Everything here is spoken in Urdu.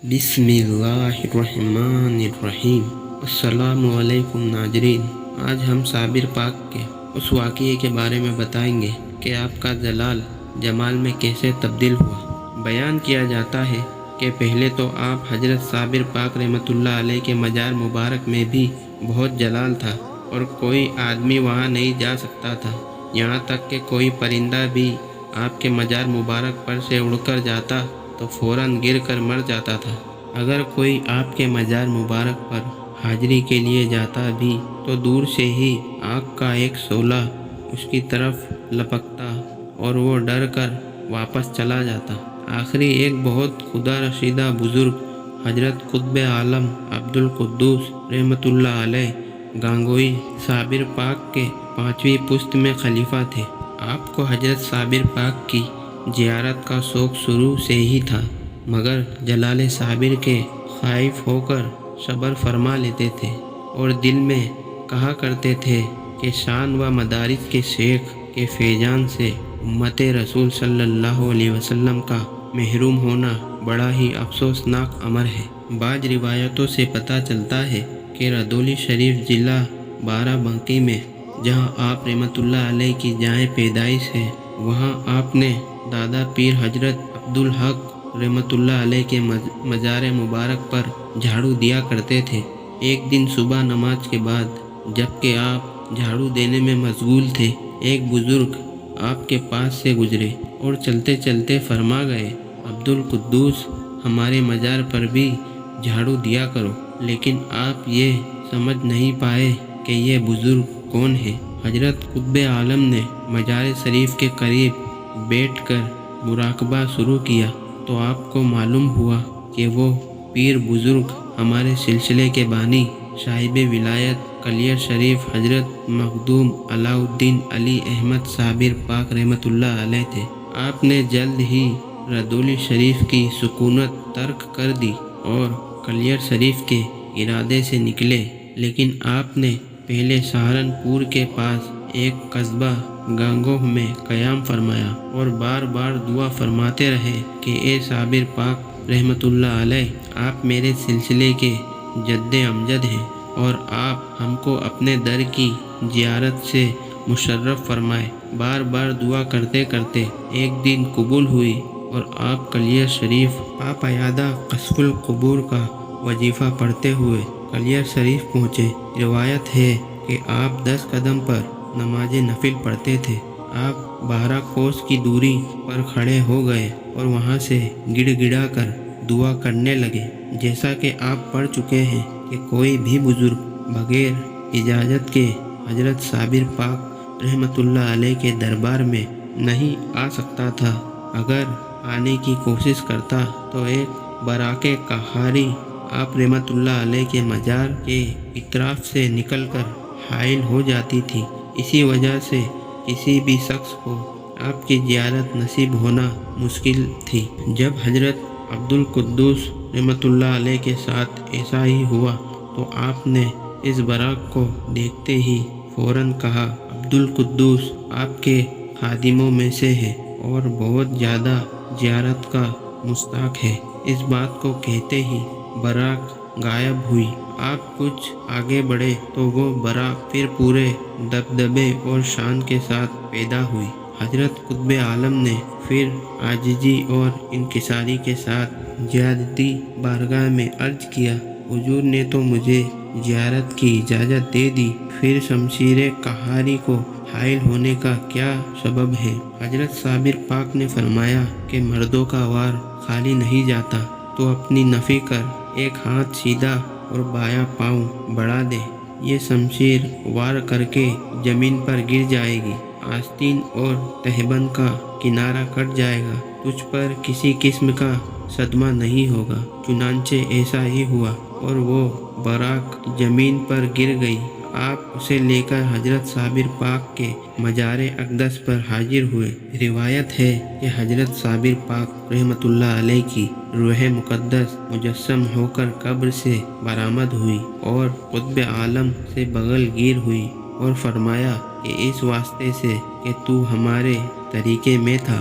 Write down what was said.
بسم اللہ الرحمن الرحیم۔ السلام علیکم ناظرین، آج ہم صابر پاک کے اس واقعے کے بارے میں بتائیں گے کہ آپ کا جلال جمال میں کیسے تبدیل ہوا۔ بیان کیا جاتا ہے کہ پہلے تو آپ حضرت صابر پاک رحمۃ اللہ علیہ کے مزار مبارک میں بھی بہت جلال تھا اور کوئی آدمی وہاں نہیں جا سکتا تھا، یہاں تک کہ کوئی پرندہ بھی آپ کے مزار مبارک پر سے اڑ کر جاتا تو فوراً گر کر مر جاتا تھا۔ اگر کوئی آپ کے مزار مبارک پر حاضری کے لیے جاتا بھی تو دور سے ہی آگ کا ایک شعلہ اس کی طرف لپکتا اور وہ ڈر کر واپس چلا جاتا۔ آخری ایک بہت خدا رسیدہ بزرگ حضرت قطب عالم عبدالقدوس رحمۃ اللہ علیہ گانگوئی صابر پاک کے 5ویں پشت میں خلیفہ تھے۔ آپ کو حضرت صابر پاک کی زیارت کا شوق شروع سے ہی تھا، مگر جلال صابر کے خائف ہو کر صبر فرما لیتے تھے اور دل میں کہا کرتے تھے کہ شان و مدارج کے شیخ کے فیضان سے امت رسول صلی اللہ علیہ وسلم کا محروم ہونا بڑا ہی افسوسناک امر ہے۔ بعض روایتوں سے پتہ چلتا ہے کہ ردولی شریف ضلع بارہ بنکی میں جہاں آپ رحمۃ اللہ علیہ کی جائے پیدائش ہے، وہاں آپ نے دادا پیر حضرت عبدالحق رحمۃ اللہ علیہ کے مزار مبارک پر جھاڑو دیا کرتے تھے۔ ایک دن صبح نماز کے بعد جب کہ آپ جھاڑو دینے میں مشغول تھے، ایک بزرگ آپ کے پاس سے گزرے اور چلتے چلتے فرما گئے، عبدالقدوس، ہمارے مزار پر بھی جھاڑو دیا کرو۔ لیکن آپ یہ سمجھ نہیں پائے کہ یہ بزرگ کون ہے۔ حضرت قطب عالم نے مزار شریف کے قریب بیٹھ کر مراقبہ شروع کیا تو آپ کو معلوم ہوا کہ وہ پیر بزرگ ہمارے سلسلے کے بانی صاحب ولایت کلیر شریف حضرت مخدوم علاء الدین علی احمد صابر پاک رحمۃ اللہ علیہ تھے۔ آپ نے جلد ہی ردولی شریف کی سکونت ترک کر دی اور کلیر شریف کے ارادے سے نکلے، لیکن آپ نے پہلے سہارنپور کے پاس ایک قصبہ گانگوہ میں قیام فرمایا اور بار بار دعا فرماتے رہے کہ اے صابر پاک رحمۃ اللہ علیہ، آپ میرے سلسلے کے جد امجد ہیں اور آپ ہم کو اپنے در کی زیارت سے مشرف فرمائے۔ بار بار دعا کرتے کرتے ایک دن قبول ہوئی اور آپ کلیر شریف پاپیادہ کشف القبور کا وظیفہ پڑھتے ہوئے کلیر شریف پہنچے۔ روایت ہے کہ آپ 10 قدم پر نماز نفل پڑھتے تھے۔ آپ 12 کوس کی دوری پر کھڑے ہو گئے اور وہاں سے گڑ گڑا کر دعا کرنے لگے۔ جیسا کہ آپ پڑھ چکے ہیں کہ کوئی بھی بزرگ بغیر اجازت کے حضرت صابر پاک رحمۃ اللہ علیہ کے دربار میں نہیں آ سکتا تھا۔ اگر آنے کی کوشش کرتا تو ایک براق قہاری آپ رحمۃ اللہ علیہ کے مزار کے اطراف سے نکل کر حائل ہو جاتی تھی۔ اسی وجہ سے کسی بھی شخص کو آپ کی زیارت نصیب ہونا مشکل تھی۔ جب حضرت عبدالقدوس رحمۃ اللہ علیہ کے ساتھ ایسا ہی ہوا تو آپ نے اس براق کو دیکھتے ہی فوراً کہا، عبدالقدوس آپ کے خادموں میں سے ہے اور بہت زیادہ زیارت کا مشتاق ہے۔ اس بات کو کہتے ہی براق غائب ہوئی۔ آپ کچھ آگے بڑھے تو وہ براق پھر پورے دبدبے اور شان کے ساتھ پیدا ہوئی۔ حضرت قطب عالم نے پھر عاجزی اور انکساری کے ساتھ زیادتی بارگاہ میں عرض کیا، حضور نے تو مجھے زیارت کی اجازت دے دی، پھر شمشیر قہاری کو حائل ہونے کا کیا سبب ہے؟ حضرت صابر پاک نے فرمایا کہ مردوں کا وار خالی نہیں جاتا، تو اپنی نفی کر ایک ہاتھ سیدھا اور بایاں پاؤں بڑھا دے، یہ شمشیر وار کر کے زمین پر گر جائے گی، آستین اور تہبند کا کنارہ کٹ جائے گا، تجھ پر کسی قسم کا صدمہ نہیں ہوگا۔ چنانچہ ایسا ہی ہوا اور وہ براق زمین پر گر گئی۔ آپ اسے لے کر حضرت صابر پاک کے مزار اقدس پر حاضر ہوئے۔ روایت ہے کہ حضرت صابر پاک رحمۃ اللہ علیہ کی روح مقدس مجسم ہو کر قبر سے برآمد ہوئی اور قطب عالم سے بغل گیر ہوئی اور فرمایا کہ اس واسطے سے کہ تو ہمارے طریقے میں تھا